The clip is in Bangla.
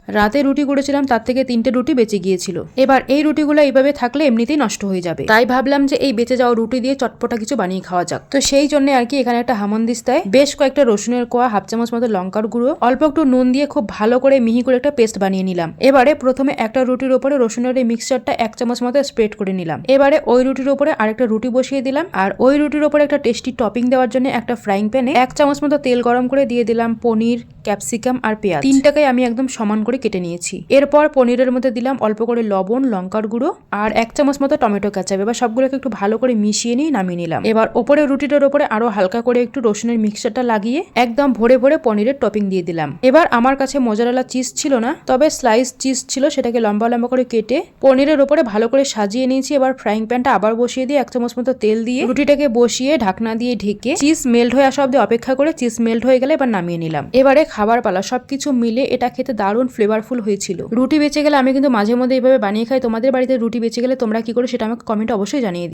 রাতে রুটি করেছিলাম তার থেকে 3টে রুটি বেঁচে গিয়েছিল। এবার এই রুটিগুলো এইভাবে থাকলে এমনিতেই নষ্ট হয়ে যাবে, তাই ভাবলাম যে এই বেঁচে যাওয়া রুটি দিয়ে চটপটা কিছু বানিয়ে খাওয়া যাক। তো সেই জন্য আর কি এখানে একটা হামনদিস্তায় বেশ কয়েকটা রসুনের কোয়া, হাফ চামচ মতো লঙ্কার গুঁড়ো, অল্প একটু নুন দিয়ে খুব ভালো করে মিহি করে একটা পেস্ট বানিয়ে নিলাম। এবারে প্রথমে একটা রুটির উপরে রসুনের এই মিক্সচারটা 1 চামচ মতো স্প্রেড করে নিলাম। এবারে ওই রুটির উপরে আরেকটা রুটি বসিয়ে দিলাম, আর ওই রুটির উপরে একটা টেস্টি টপিং দেওয়ার জন্য একটা ফ্রাইং প্যানে 1 চামচ মতো তেল গরম করে দিয়ে দিলাম পনির, ক্যাপসিকাম আর পেঁয়াজ। তিনটাকে আমি একদম সমান করে কেটে নিয়েছি। এরপর পনিরের মধ্যে দিলাম অল্প করে লবণ, লঙ্কার গুঁড়ো আর 1 চামচ মতো টমেটো কেচাপ। এবার সবগুলোকে একটু ভালো করে মিশিয়ে নিয়ে নামিয়ে নিলাম। এবার ওপরে রুটিটার উপরে আরো হালকা করে একটু রসুনের মিক্সচারটা লাগিয়ে একদম ভরে ভরে পনিরের টপিং দিয়ে দিলাম। এবার আমার কাছে মোজারেলা চিজ ছিল না, তবে স্লাইস চিজ ছিল, সেটাকে লম্বা লম্বা করে কেটে পনিরের উপরে ভালো করে সাজিয়ে নিয়েছি। এবার ফ্রাইং প্যানটা আবার বসিয়ে দিয়ে 1 চামচ মতো তেল দিয়ে রুটিটাকে বসিয়ে ঢাকনা দিয়ে ঢেকে চিজ মেল্ট হয়ে আসা অব্দি অপেক্ষা করে চিজ মেল্ট হয়ে গেলে এবার নামিয়ে নিলাম। এবারে খাবার পালা। সবকিছু মিলে এটা খেতে দারুণ ফ্লেভারফুল হয়েছিল। রুটি বেঁচে গেলে আমি কিন্তু মাঝে মধ্যে এইভাবে বানিয়ে খাই। তোমাদের বাড়িতে রুটি বেঁচে গেলে তোমরা কি করো সেটা আমাকে কমেন্টে অবশ্যই জানিয়ে দিও।